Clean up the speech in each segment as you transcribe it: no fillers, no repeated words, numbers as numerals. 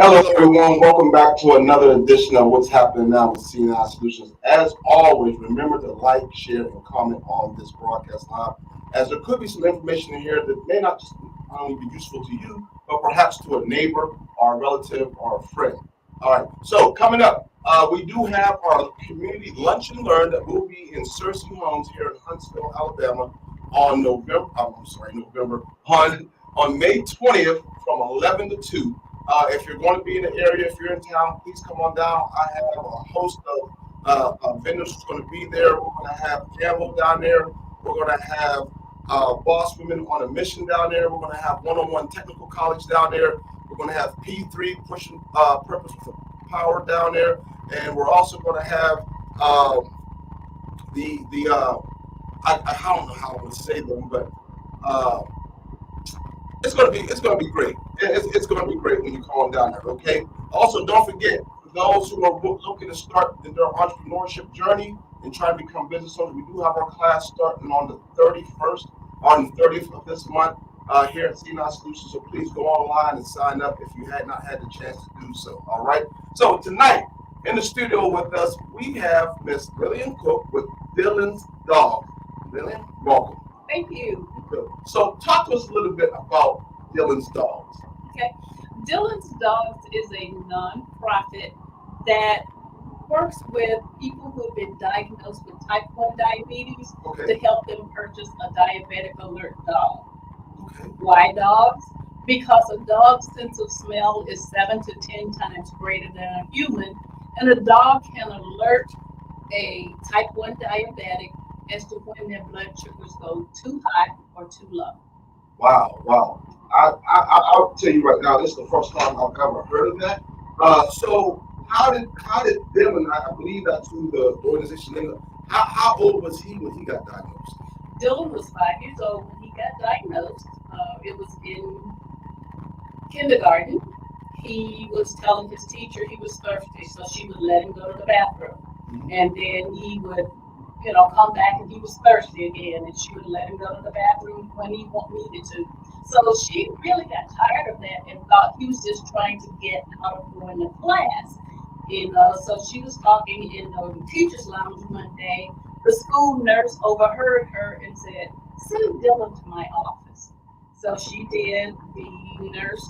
Hello, everyone. Welcome back to another edition of What's Happening Now with CNI Solutions. As always, remember to like, share, and comment on this broadcast live, as there could be some information in here that may not just only be useful to you, but perhaps to a neighbor or a relative or a friend. All right. So coming up, we do have our community lunch and learn that will be in Searcy Homes here in Huntsville, Alabama, on November on May 20th from 11 to 2. If you're going to be in the area, if you're in town, please come on down. I have a host of vendors who's going to be there. We're going to have Campbell down there. We're going to have Boss Women on a Mission down there. We're going to have one-on-one technical college down there. We're going to have P3 pushing purpose for power down there, and we're also going to have I don't know how I would say them, but uh, it's gonna be great. It's gonna be great when you come on down there. Okay. Also, don't forget for those who are looking to start their entrepreneurship journey and try to become business owners, we do have our class starting on the 31st, on the 30th of this month here at CNI Solutions. So please go online and sign up if you had not had the chance to do so. All right. So tonight in the studio with us we have Miss Lillian Cooke with Dylan's Dog. Lillian, welcome. Thank you. Good. So talk to us a little bit about Dylan's Dogs. Okay. Dylan's Dogs is a nonprofit that works with people who have been diagnosed with type 1 diabetes to help them purchase a diabetic alert dog. Okay. Why dogs? Because a dog's sense of smell is 7 to 10 times greater than a human, and a dog can alert a type 1 diabetic as to when their blood sugars go too high or too low. Wow. I'll tell you right now, this is the first time I've ever heard of that. So how did Dylan? I believe that's who the organization is. How old was he when he got diagnosed? Dylan was 5 years old when he got diagnosed. It was in kindergarten. He was telling his teacher he was thirsty, so she would let him go to the bathroom, and then he would come back and he was thirsty again, and she would let him go to the bathroom when he needed to. So she really got tired of that and thought he was just trying to get out of going to class. So she was talking in the teacher's lounge one day. The school nurse overheard her and said, "Send Dylan to my office." So she did. The nurse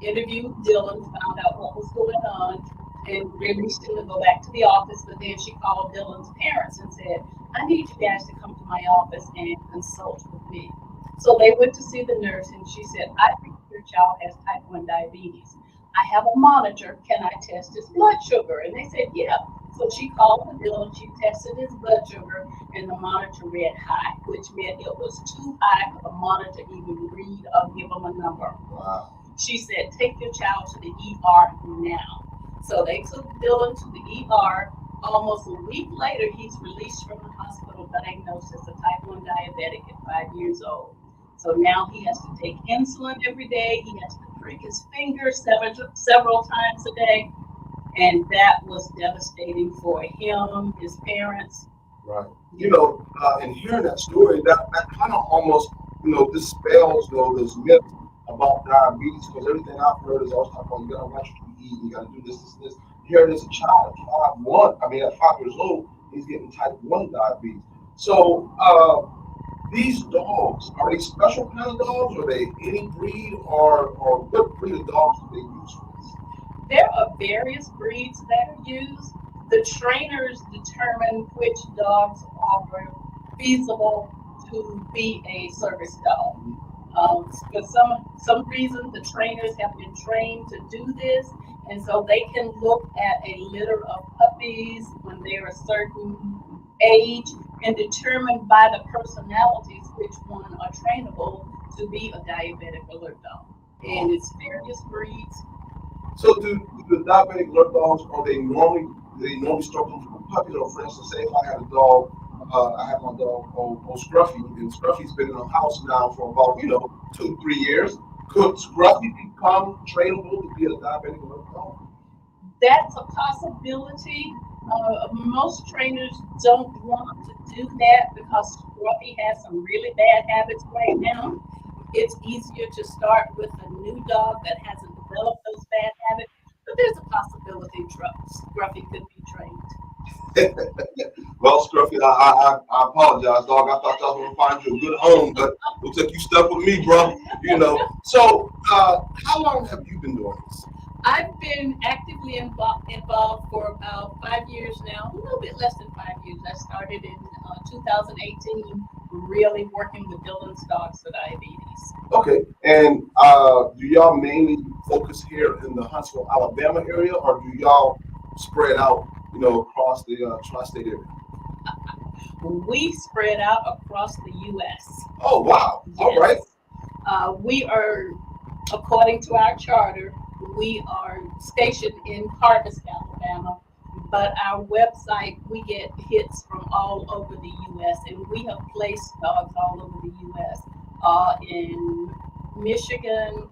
interviewed Dylan, found out what was going on, and released him to go back to the office. But then she called Dylan's parents and said, "I need you guys to come to my office and consult with me." So they went to see the nurse, and she said, "I think your child has type 1 diabetes. I have a monitor. Can I test his blood sugar?" And they said, "Yeah." So she called the Dylan, she tested his blood sugar, and the monitor read high, which meant it was too high for the monitor to even read or give him a number. Wow. She said, "Take your child to the ER now." So they took Dylan to the ER. Almost a week later, he's released from the hospital, diagnosed as a type 1 diabetic at 5 years old. So now he has to take insulin every day. He has to prick his fingers several times a day. And that was devastating for him, his parents. Right. And hearing that story, that kind of almost, dispels, this myth about diabetes, because everything I've heard is always talking about you gotta watch what you eat, you gotta do this. Here it is, a child at 5 years old, he's getting type 1 diabetes. So these dogs, are they special kind of dogs? Are they any breed, or what breed of dogs do they use for this? There are various breeds that are used. The trainers determine which dogs are feasible to be a service dog. For some reason, the trainers have been trained to do this, and so they can look at a litter of puppies when they're a certain age and determine by the personalities which one are trainable to be a diabetic alert dog. And it's various breeds. So do the diabetic alert dogs, do they normally start them from puppies? Or for instance, say if I had a dog, I have my dog on Scruffy, and Scruffy's been in the house now for about 2-3 years. Could Scruffy become trainable to be a diabetic alert dog? That's a possibility. Most trainers don't want to do that because Scruffy has some really bad habits right now. It's easier to start with a new dog that hasn't developed those bad habits. there's a possibility Scruffy could be trained. Well, Scruffy, I apologize, dog. I thought I was going to find you a good home, but looks like you stuck with me, bro. So how long have you been doing this? I've been actively involved for about 5 years now, a little bit less than 5 years. I started in 2018, really working with Dylan's dogs for diabetes. Okay, and do y'all mainly focus here in the Huntsville, Alabama area, or do y'all spread out, across the tri-state area? We spread out across the U.S. Oh, wow. Yes. All right. We are, according to our charter, we are stationed in Harvest, Alabama, but our website, we get hits from all over the U.S., and we have placed dogs all over the U.S., in Michigan,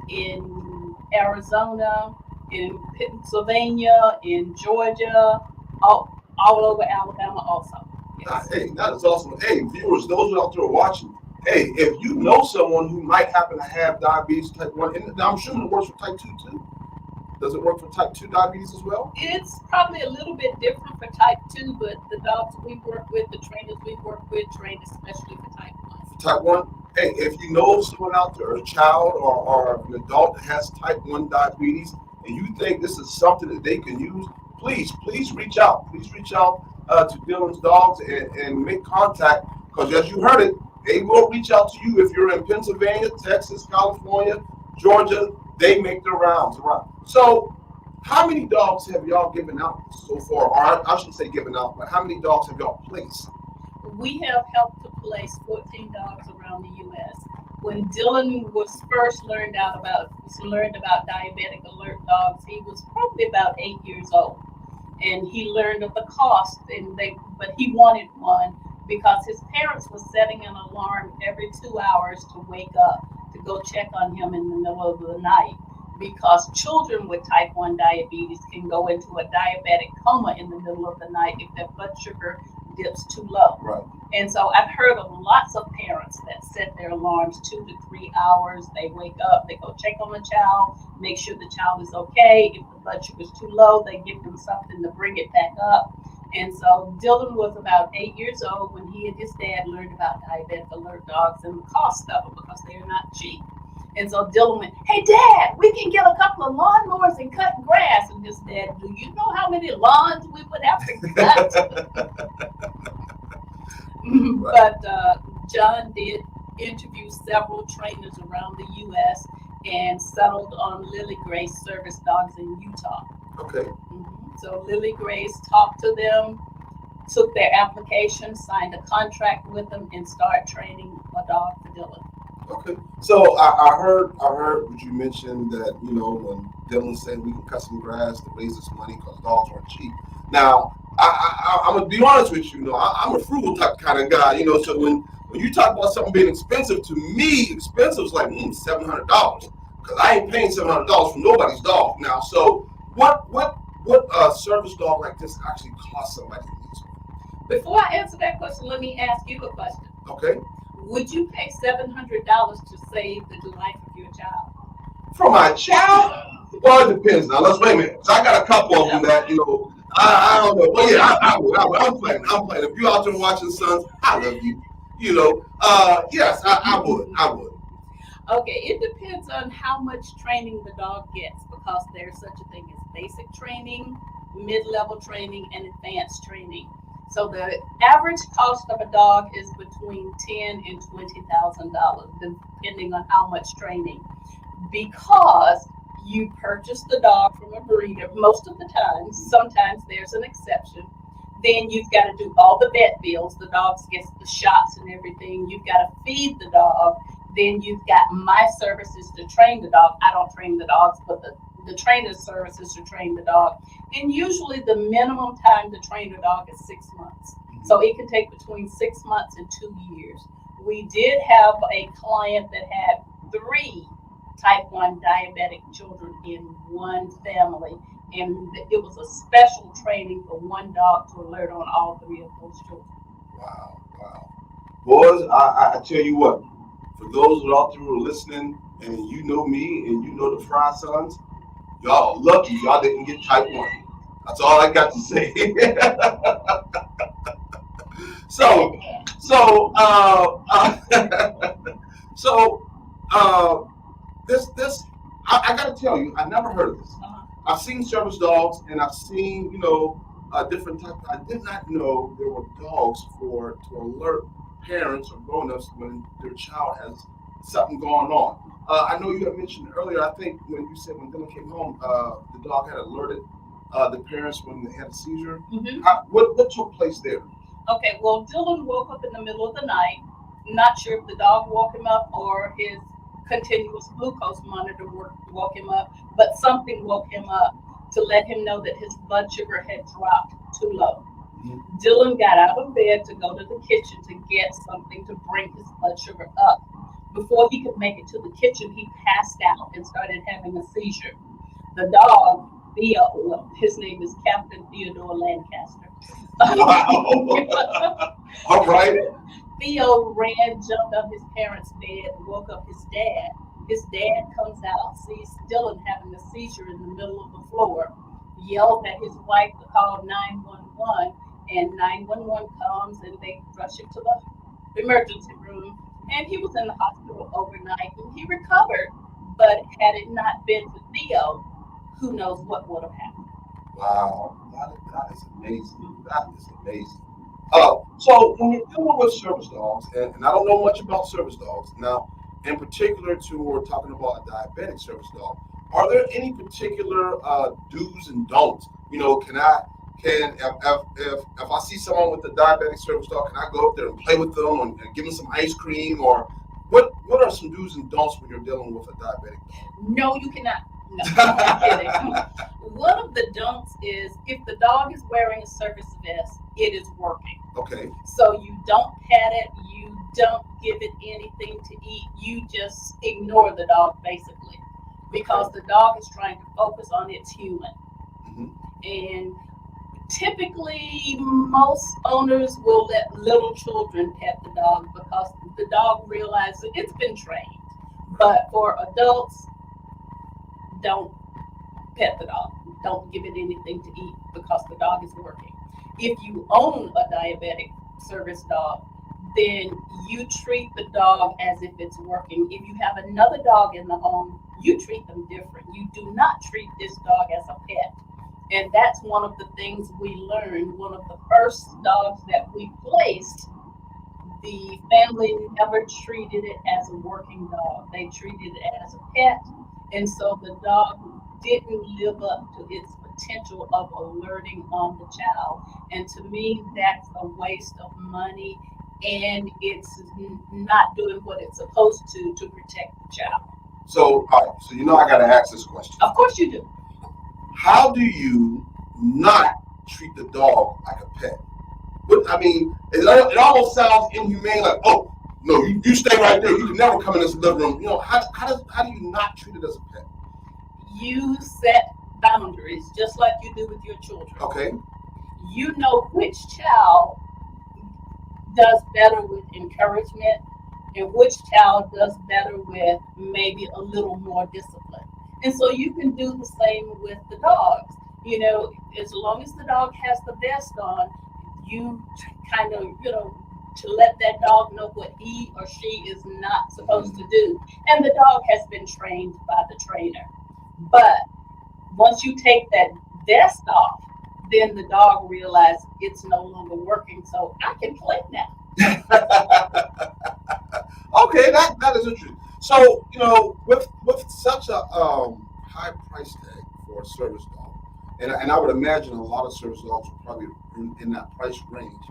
in Arizona, in Pennsylvania, in Georgia, all over Alabama also. Yes. Hey, that is awesome. Hey, viewers, those out there watching, hey, if you know someone who might happen to have diabetes type 1, and I'm sure it works for type 2 too. Does it work for type 2 diabetes as well? It's probably a little bit different for type 2, but the dogs we work with, the trainers we work with, train especially for type 1. For type 1, hey, if you know someone out there, a child or an adult that has type 1 diabetes, and you think this is something that they can use, please reach out. Please reach out to Dylan's Dogs and make contact, because as you heard it, they will reach out to you if you're in Pennsylvania, Texas, California, Georgia. They make their rounds around. So how many dogs have y'all given out so far? Or I shouldn't say given out, but how many dogs have y'all placed? We have helped to place 14 dogs around the U.S. When Dylan was first learned about diabetic alert dogs, he was probably about 8 years old, and he learned of the cost. But he wanted one because his parents were setting an alarm every 2 hours to wake up to go check on him in the middle of the night, because children with type 1 diabetes can go into a diabetic coma in the middle of the night if their blood sugar dips too low. Right. And so I've heard of lots of parents that set their alarms 2 to 3 hours. They wake up, they go check on the child, make sure the child is okay. If the blood sugar is too low, they give them something to bring it back up. And so Dylan was about 8 years old when he and his dad learned about diabetic alert dogs and the cost of them, because they're not cheap. And so Dylan went, "Hey, Dad, we can get a couple of lawnmowers and cut grass." And his dad, "Do you know how many lawns we would have to cut?" But John did interview several trainers around the U.S. and settled on Lily Grace Service Dogs in Utah. Okay. So Lily Grace talked to them, took their application, signed a contract with them, and started training a dog for Dylan. Okay. So I heard what you mentioned, that when Dylan said we can cut some grass to raise this money because dogs aren't cheap. Now I'm gonna be honest with you. I'm a frugal type kind of guy. So when you talk about something being expensive, to me, expensive is like $700, because I ain't paying $700 for nobody's dog now. So what service dog like this actually costs somebody to use? Before I answer that question, let me ask you a question. Okay. Would you pay $700 to save the life of your child? For my child? Well, it depends. Now let's wait a minute. So I got a couple of them that I don't know. But yeah, I would. I'm playing. If you out there watching, sons, I love you. Yes, I would. Okay, it depends on how much training the dog gets, because there's such a thing as basic training, mid-level training, and advanced training. So the average cost of a dog is between $10,000 and $20,000, depending on how much training. Because you purchase the dog from a breeder most of the time. Sometimes there's an exception. Then you've got to do all the vet bills. The dog gets the shots and everything. You've got to feed the dog. Then you've got my services to train the dog. I don't train the dogs, but the trainer's services to train the dog. And usually the minimum time to train a dog is 6 months. So it can take between 6 months and 2 years. We did have a client that had 3 type 1 diabetic children in one family, and it was a special training for one dog to alert on all 3 of those children. Wow. Boys, I tell you what, for those out there who are listening, and you know me and you know the Fry Sons, Y'all lucky y'all didn't get type 1. That's all I got to say. so, so, so, uh, this, I got to tell you, I never heard of this. I've seen service dogs, and I've seen, different types. I did not know there were dogs to alert parents or grown-ups when their child has something going on. I know you had mentioned earlier. I think when you said when Dylan came home, the dog had alerted the parents when they had a seizure. Mm-hmm. What took place there? Okay, well, Dylan woke up in the middle of the night. Not sure if the dog woke him up or his continuous glucose monitor woke him up, but something woke him up to let him know that his blood sugar had dropped too low. Mhm. Dylan got out of bed to go to the kitchen to get something to bring his blood sugar up. Before he could make it to the kitchen, he passed out and started having a seizure. The dog, Theo, his name is Captain Theodore Lancaster. Wow. All right. Theo ran, jumped up his parents' bed, and woke up his dad. His dad comes out, sees Dylan having a seizure in the middle of the floor, yells at his wife to call 911, and 911 comes and they rush him to the emergency room. And he was in the hospital overnight and he recovered. But had it not been for Theo, who knows what would have happened. Wow, that is amazing. That is amazing. So when you're dealing with service dogs, and I don't know much about service dogs now, in particular, we're talking about a diabetic service dog. Are there any particular do's and don'ts? If I see someone with a diabetic service dog, can I go up there and play with them and give them some ice cream, or what are some do's and don'ts when you're dealing with a diabetic dog? No, you cannot. No, I'm kidding. One of the don'ts is if the dog is wearing a service vest, it is working. Okay. So you don't pet it, you don't give it anything to eat, you just ignore the dog basically. Because the dog is trying to focus on its human. Mm-hmm. And typically, most owners will let little children pet the dog because the dog realizes it's been trained. But for adults, don't pet the dog. Don't give it anything to eat because the dog is working. If you own a diabetic service dog, then you treat the dog as if it's working. If you have another dog in the home, you treat them different. You do not treat this dog as a pet. And that's one of the things we learned. One of the first dogs that we placed, the family never treated it as a working dog. They treated it as a pet. And so the dog didn't live up to its potential of alerting on the child. And to me, that's a waste of money and it's not doing what it's supposed to protect the child. So, all right. So I got to ask this question. Of course you do. How do you not treat the dog like a pet? But I mean, it almost sounds inhumane. Like, oh no, you stay right there. You can never come in this living room. How do you not treat it as a pet? You set boundaries just like you do with your children. Okay. You know which child does better with encouragement and which child does better with maybe a little more discipline. And so you can do the same with the dogs. As long as the dog has the vest on, you kind of, to let that dog know what he or she is not supposed to do. And the dog has been trained by the trainer. But once you take that vest off, then the dog realizes it's no longer working. So I can play now. Okay, that is interesting. So, with such a high price tag for a service dog, and I would imagine a lot of service dogs are probably in that price range.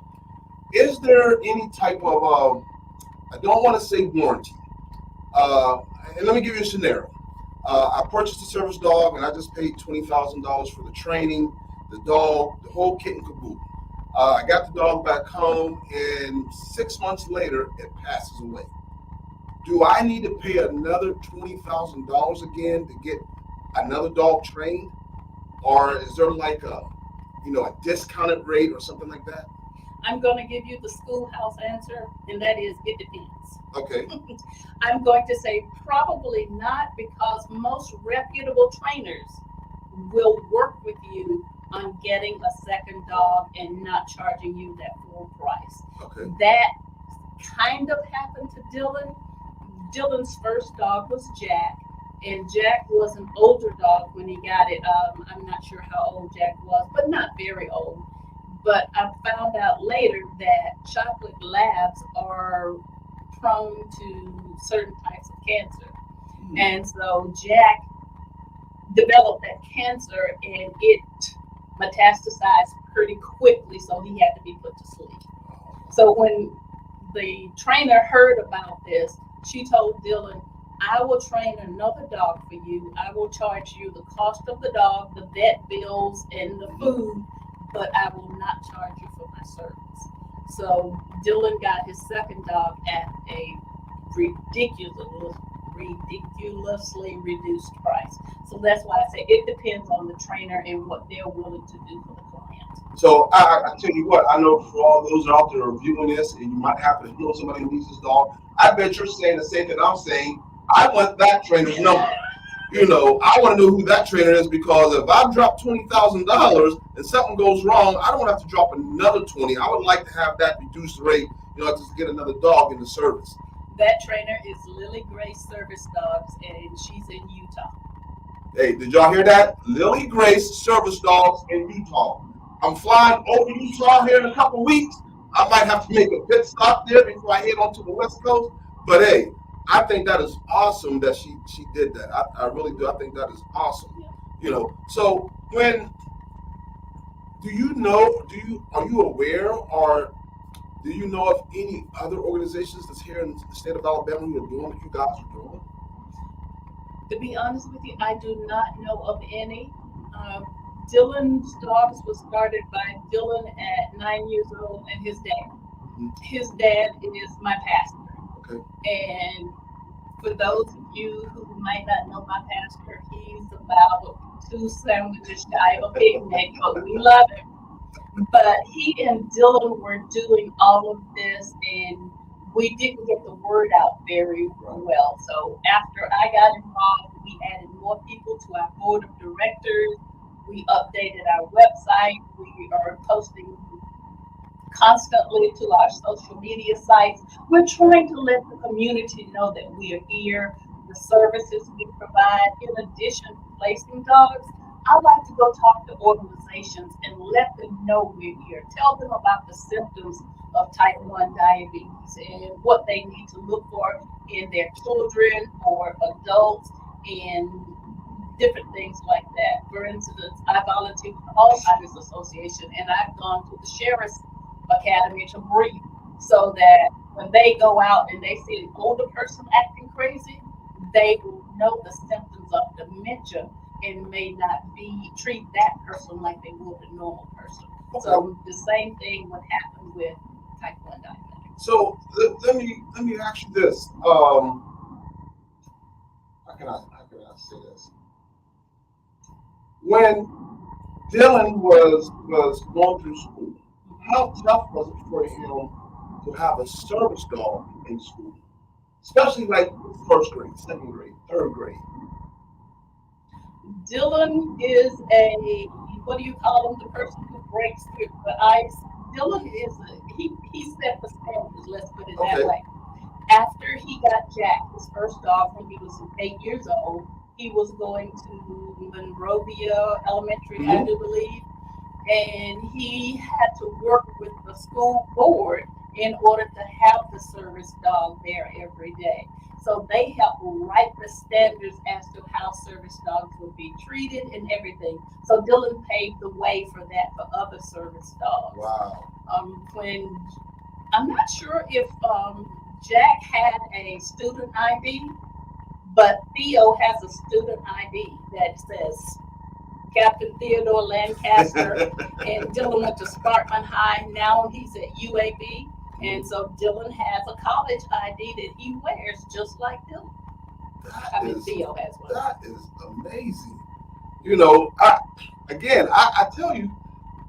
Is there any type of I don't want to say warranty? And let me give you a scenario. I purchased a service dog, and I just paid $20,000 for the training, the dog, the whole kit and caboodle. I got the dog back home, and 6 months later, it passes away. Do I need to pay another $20,000 again to get another dog trained, or is there like a discounted rate or something like that? I'm going to give you the schoolhouse answer, and that is it depends. Okay. I'm going to say probably not, because most reputable trainers will work with you on getting a second dog and not charging you that full price. Okay. That kind of happened to Dylan. Dylan's first dog was Jack, and Jack was an older dog when he got it. I'm not sure how old Jack was, but not very old. But I found out later that chocolate labs are prone to certain types of cancer. And so Jack developed that cancer and it metastasized pretty quickly, so he had to be put to sleep. So when the trainer heard about this, she told Dylan, I will train another dog for you. I will charge you the cost of the dog, the vet bills, and the food, but I will not charge you for my service. So Dylan got his second dog at a ridiculously reduced price. So that's why I say it depends on the trainer and what they're willing to do for the client. So I tell you what, I know for all those out there reviewing this, and you might happen to know somebody who needs this dog, I bet you're saying the same thing I'm saying. I want that trainer's number. You know, I want to know who that trainer is, because if I drop $20,000 and something goes wrong, I don't want to have to drop another 20. I would like to have that reduced rate, just to get another dog in the service. That trainer is Lily Grace Service Dogs, and she's in Utah. Hey, did y'all hear that? Lily Grace Service Dogs in Utah. I'm flying over Utah here in a couple of weeks. I might have to make a pit stop there before I head on to the West Coast. But hey, I think that is awesome that she did that. I really do. I think that is awesome. So when are you aware, or do you know of any other organizations that's here in the state of Alabama who are doing what you guys are doing? To be honest with you, I do not know of any. Dylan's Dogs was started by Dylan at 9 years old and his dad. Mm-hmm. His dad is my pastor. Okay. And for those of you who might not know my pastor, he's about 2 sandwiches shy of a picnic, but we love him. But he and Dylan were doing all of this, and we didn't get the word out very well. So after I got involved, we added more people to our board of directors. We updated our website. We are posting constantly to our social media sites. We're trying to let the community know that we are here, the services we provide. In addition to placing dogs, I like to go talk to organizations and let them know we're here. Tell them about the symptoms of type 1 diabetes and what they need to look for in their children or adults and different things like that. For instance, I volunteer with the Alzheimer's Association, and I've gone to the Sheriff's Academy to brief, so that when they go out and they see an older person acting crazy, they will know the symptoms of dementia and may not treat that person like they would a normal person. Okay. So the same thing would happen with type 1 diabetes. So let me ask you this. How can I say this? When Dylan was going through school, how tough was it for him to have a service dog in school? Especially like first grade, second grade, third grade. Dylan is what do you call him? The person who breaks through the ice. Dylan is he set the standards, let's put it that way. After he got Jack, his first dog, when he was 8 years old, he was going to Monrovia Elementary, I do believe, and he had to work with the school board in order to have the service dog there every day. So they helped write the standards as to how service dogs would be treated and everything. So Dylan paved the way for that for other service dogs. Wow. When I'm not sure if Jack had a student ID, but Theo has a student ID that says Captain Theodore Lancaster, and Dylan went to Sparkman High. Now he's at UAB, and so Dylan has a college ID that he wears just like Dylan. Theo has one. That is amazing. I tell you,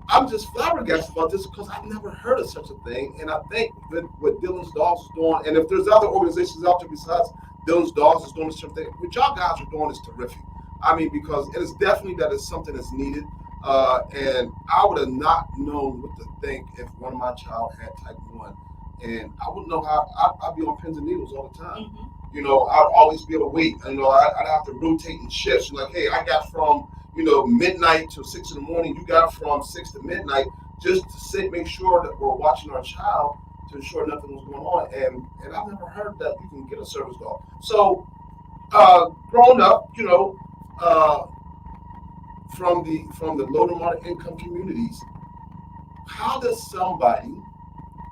I'm just flabbergasted about this because I've never heard of such a thing, and I think that what Dylan's Dogs is doing, and if there's other organizations out there besides Dylan's Dogs is doing the same thing, what y'all guys are doing is terrific. I mean, because it is definitely that is something that's needed. And I would have not known what to think if one of my child had type 1. And I wouldn't know how, I'd be on pins and needles all the time. You know, I'd always be awake. You know, I'd have to rotate in shifts. Like, hey, I got from, you know, midnight to 6 in the morning. You got from 6 to midnight, just to make sure that we're watching our child to ensure nothing was going on. And I've never heard that you can get a service dog. So, growing up, you know, from the low to moderate income communities, how does somebody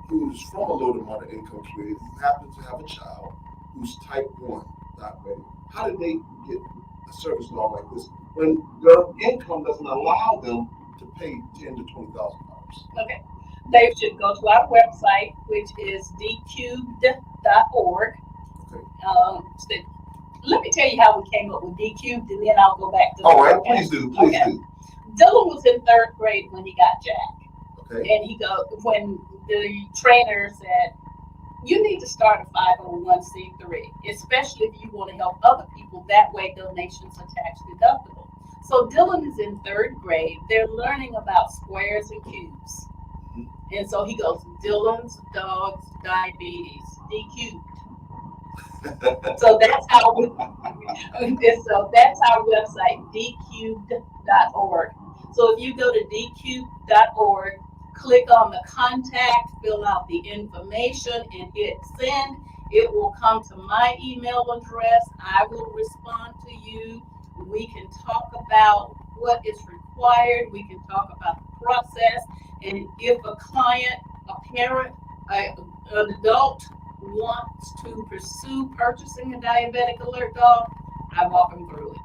who's from a low to moderate income community who happens to have a child who's type 1 diabetic, how do they get a service dog like this when their income doesn't allow them to pay $10,000 to $20,000? Okay. They should go to our website, which is dcubed.org. Okay. So let me tell you how we came up with dcubed, and then I'll go back to the All right, okay. please do. Please do. Dylan was in 3rd grade when he got Jack. Okay. And when the trainer said, you need to start a 501c3, especially if you want to help other people. That way donations are tax deductible. So Dylan is in 3rd grade. They're learning about squares and cubes. And so he goes, Dylan's Dog's Diabetes, DQ. So that's how so that's our website, dcubed.org. So if you go to dcubed.org, click on the contact, fill out the information, and hit send. It will come to my email address. I will respond to you. We can talk about what is required. We can talk about the process. And if a client, a parent, an adult wants to pursue purchasing a diabetic alert dog, I walk them through it.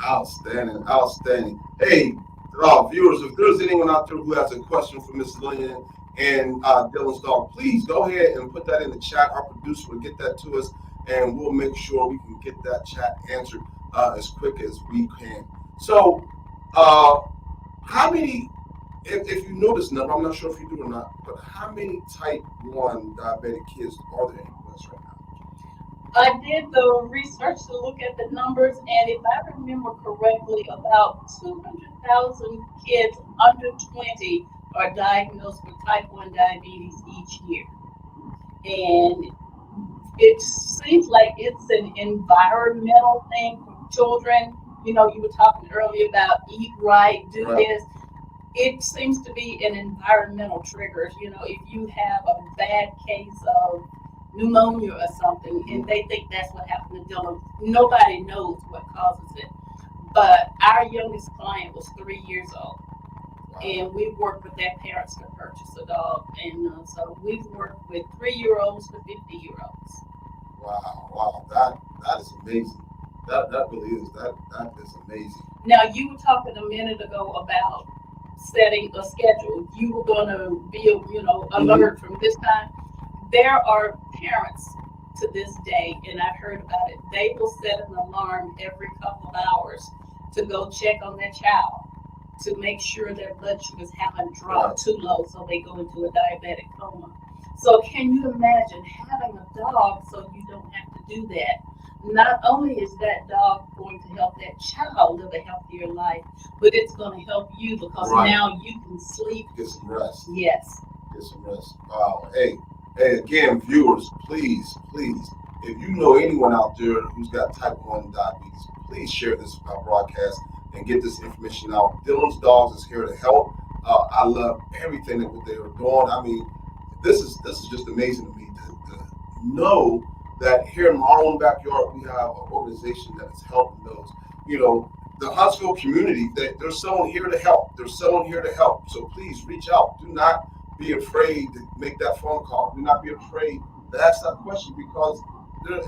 Outstanding, outstanding. Hey, viewers, if there's anyone out there who has a question for Ms. Lillian and Dylan's dog, please go ahead and put that in the chat. Our producer will get that to us, and we'll make sure we can get that chat answered as quick as we can. So, how many, if you know this number, I'm not sure if you do or not, but how many type 1 diabetic kids are there in the U.S. right now? I did the research to look at the numbers, and if I remember correctly, about 200,000 kids under 20 are diagnosed with type 1 diabetes each year. And it seems like it's an environmental thing for children. You know, you were talking earlier about eat right, do this. It seems to be an environmental trigger. You know, if you have a bad case of pneumonia or something, and they think that's what happened to Dylan, nobody knows what causes it. But our youngest client was 3 years old. And we worked with their parents to purchase a dog. And so we've worked with 3-year-olds to 50-year-olds. Wow, that is amazing. That really is. That is amazing. Now, you were talking a minute ago about setting a schedule. You were going to be, alert from this time. There are parents to this day, and I've heard about it. They will set an alarm every couple of hours to go check on their child to make sure their blood sugars haven't dropped too low, so they go into a diabetic coma. So can you imagine having a dog so you don't have to do that? Not only is that dog going to help that child live a healthier life, but it's going to help you because now you can sleep. Get some rest. Yes. Get some rest. Wow. Hey, again, viewers, please, if you know anyone out there who's got type 1 diabetes, please share this broadcast and get this information out. Dylan's Dogs is here to help. I love everything that they are doing. I mean, this is just amazing to me to know that here in our own backyard we have an organization that is helping those. You know, the Huntsville community, that there's someone here to help. There's someone here to help. So please reach out. Do not be afraid to make that phone call. Do not be afraid to ask that question, because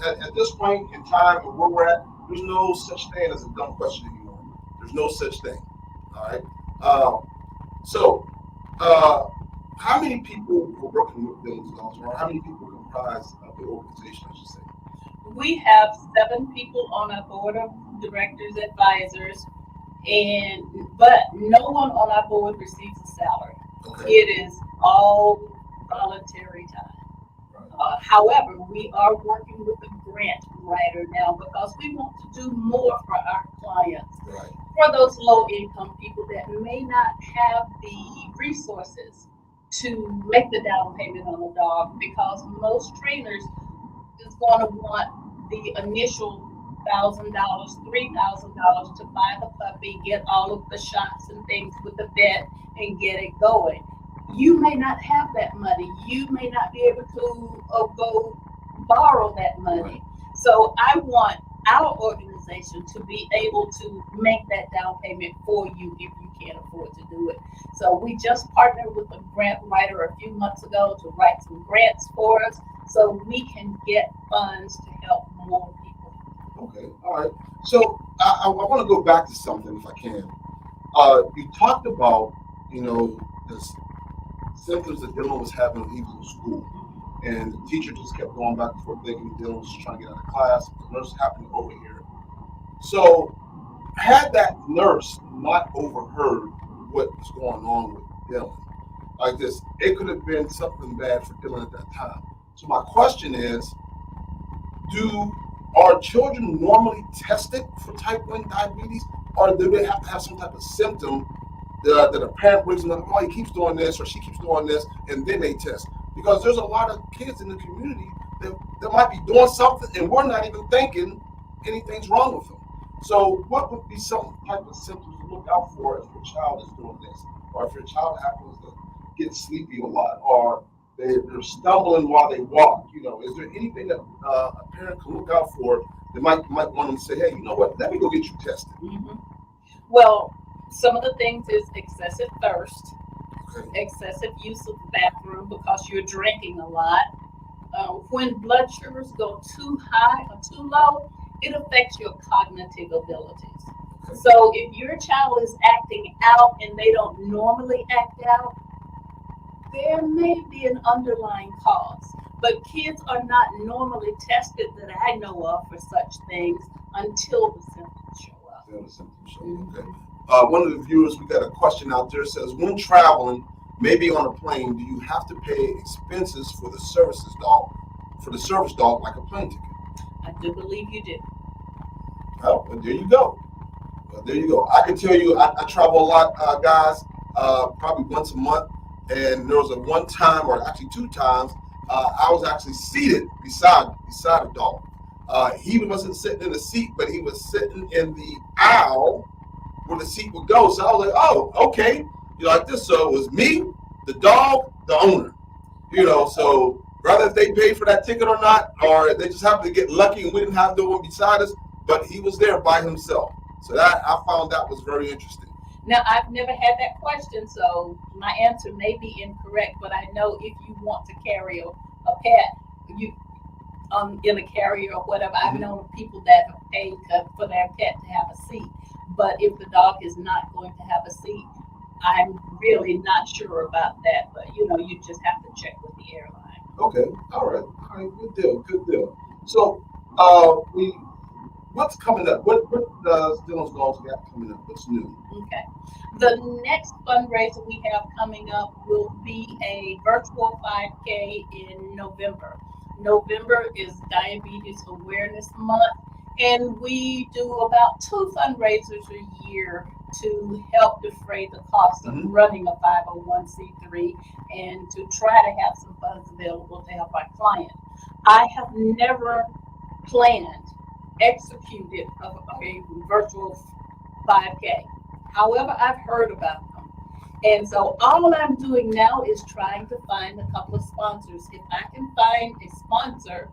at this point in time and where we're at, there's no such thing as a dumb question anymore. There's no such thing. All right. How many people are working with Dylan's Dogs, or how many people comprise of the organization, I should say? We have 7 people on our board of directors, advisors, but no one on our board receives a salary. Okay. It is all voluntary time. However, we are working with a grant writer now because we want to do more for our clients. Right. For those low income people that may not have the resources to make the down payment on a dog, because most trainers is going to want the initial $1,000, $3,000 to buy the puppy, get all of the shots and things with the vet, and get it going. You may not have that money. You may not be able to go borrow that money. Right. So I want our organization to be able to make that down payment for you if you can't afford to do it. So we just partnered with a grant writer a few months ago to write some grants for us so we can get funds to help more people. Okay. All right. So I want to go back to something if I can. You talked about, the symptoms that Dylan was having when he was in school. And the teacher just kept going back and forth thinking Dylan was just trying to get out of class. The nurse happened to overhear. So had that nurse not overheard what was going on with Dylan, like this, it could have been something bad for Dylan at that time. So my question is, are children normally tested for type 1 diabetes, or do they have to have some type of symptom that a parent brings them up, oh, he keeps doing this or she keeps doing this, and then they test? Because there's a lot of kids in the community that might be doing something and we're not even thinking anything's wrong with them. So what would be some type of symptoms to look out for if your child is doing this, or if your child happens to get sleepy a lot, or they're stumbling while they walk? Is there anything that a parent can look out for that might want them to say, hey, you know what, let me go get you tested? Mm-hmm. Well, some of the things is excessive thirst, Okay. excessive use of the bathroom because you're drinking a lot. When blood sugars go too high or too low, it affects your cognitive abilities. Okay. So if your child is acting out and they don't normally act out, there may be an underlying cause. But kids are not normally tested that I know of for such things until the symptoms show up. Yeah, the symptoms show. Mhm. Okay. One of the viewers, we got a question out there, says, when traveling, maybe on a plane, do you have to pay expenses for the service dog, like a plane ticket? I do believe you do. Oh, well, there you go. I can tell you, I travel a lot, guys, probably once a month. And there was a one time, or actually two times, I was actually seated beside a dog. He wasn't sitting in the seat, but he was sitting in the aisle where the seat would go. So I was like, oh, okay. Like this. So it was me, the dog, the owner. So rather if they paid for that ticket or not, or they just happened to get lucky and we didn't have no one beside us, but he was there by himself. So that I found that was very interesting. Now, I've never had that question, so my answer may be incorrect, but I know if you want to carry a pet, you in a carrier or whatever, I've known people that have paid for their pet to have a seat. But if the dog is not going to have a seat, I'm really not sure about that. But you just have to check with the airline. Okay, all right, good deal. So, what's coming up? What does Dylan's Dogs got coming up? What's new? Okay. The next fundraiser we have coming up will be a virtual 5K in November. November is Diabetes Awareness Month, and we do about 2 fundraisers a year to help defray the cost of running a 501c3 and to try to have some funds available to help our clients. I have never planned, executed a virtual 5K. However, I've heard about them. And so all I'm doing now is trying to find a couple of sponsors. If I can find a sponsor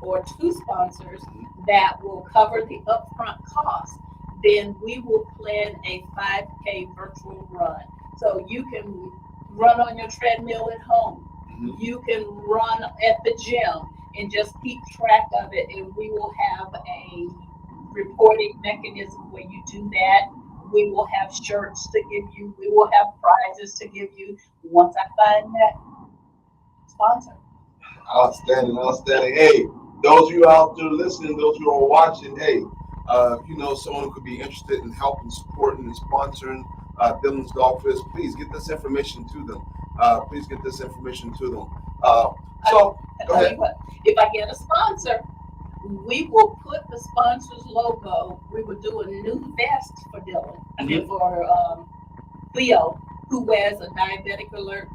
or 2 sponsors that will cover the upfront cost, then we will plan a 5K virtual run. So you can run on your treadmill at home. You can run at the gym and just keep track of it. And we will have a reporting mechanism where you do that. We will have shirts to give you. We will have prizes to give you once I find that sponsor. Outstanding. Hey, those of you out there listening, those who are watching, hey, if you know someone who could be interested in helping, supporting, and sponsoring Dylan's Dog Fest, please get this information to them. please get this information to them. So go ahead. If I get a sponsor, we will put the sponsor's logo. We will do a new vest for Dylan. I mean for Leo, who wears a diabetic alert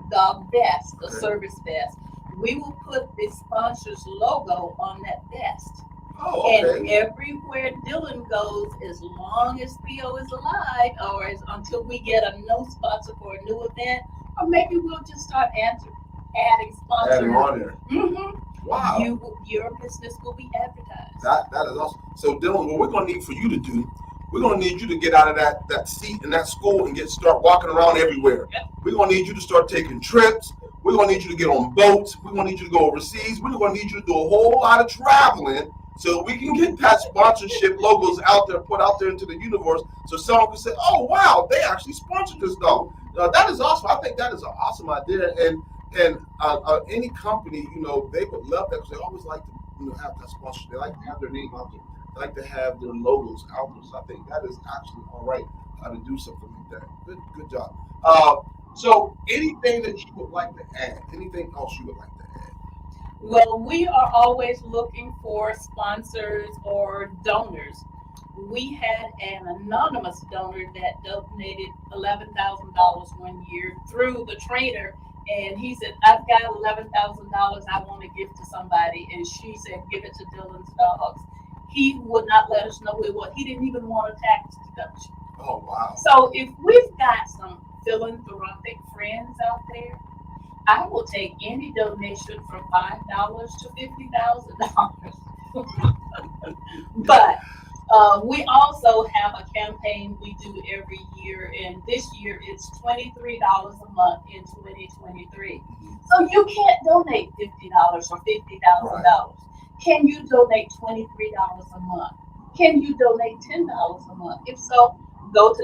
dog vest, a service vest. We will put the sponsor's logo on that vest. Oh, okay. And everywhere Dylan goes, as long as Theo is alive, or until we get a new sponsor for a new event, or maybe we'll just start adding sponsors. Adding on there. Mm-hmm. Wow. Your business will be advertised. That is awesome. So Dylan, what we're gonna need for you to do, we're gonna need you to get out of that seat in that school and start walking around everywhere. Yep. We're gonna need you to start taking trips. We're gonna need you to get on boats. We're gonna need you to go overseas. We're gonna need you to do a whole lot of traveling so we can get that sponsorship logos out there, put out there into the universe, so someone can say, "Oh wow, they actually sponsored this dog." That is awesome. I think that is an awesome idea, and any company, they would love that because they always like to, have that sponsorship. They like to have their name out there. They like to have their logos out there. So I think that is actually all right to do something like that. Good job. So anything that you would like to add? Anything else you would like to add? Well, we are always looking for sponsors or donors. We had an anonymous donor that donated $11,000 one year through the trainer, and he said, "I've got $11,000 I want to give to somebody," and she said, "Give it to Dylan's dogs." He would not let us know it was. He didn't even want a tax deduction. Oh wow! So if we've got some philanthropic friends out there, I will take any donation from $5 to $50,000. But we also have a campaign we do every year, and this year it's $23 a month in 2023. So you can't donate $50 or $50,000. Right. Can you donate $23 a month? Can you donate $10 a month? If so, go to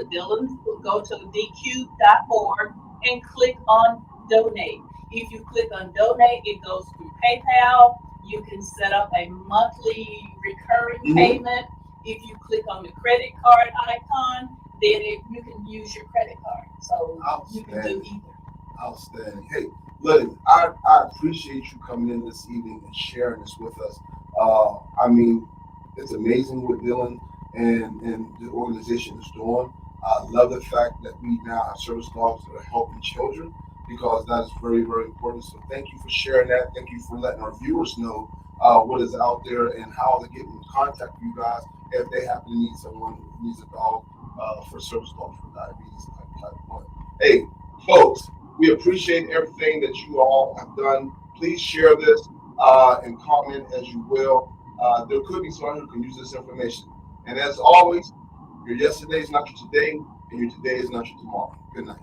dq.org and click on donate. If you click on donate, it goes through PayPal. You can set up a monthly recurring payment. If you click on the credit card icon, then you can use your credit card. So you can do either. Outstanding. Hey, Lillian, I appreciate you coming in this evening and sharing this with us. I mean, it's amazing what Dylan and the organization is doing. I love the fact that we now have service dogs that are helping children, because that is very, very important. So thank you for sharing that. Thank you for letting our viewers know what is out there and how to get in contact with you guys if they happen to need someone who needs a dog for service dogs for diabetes type 1. Hey, folks, we appreciate everything that you all have done. Please share this and comment as you will. There could be someone who can use this information. And as always, your yesterday is not your today, and your today is not your tomorrow. Good night.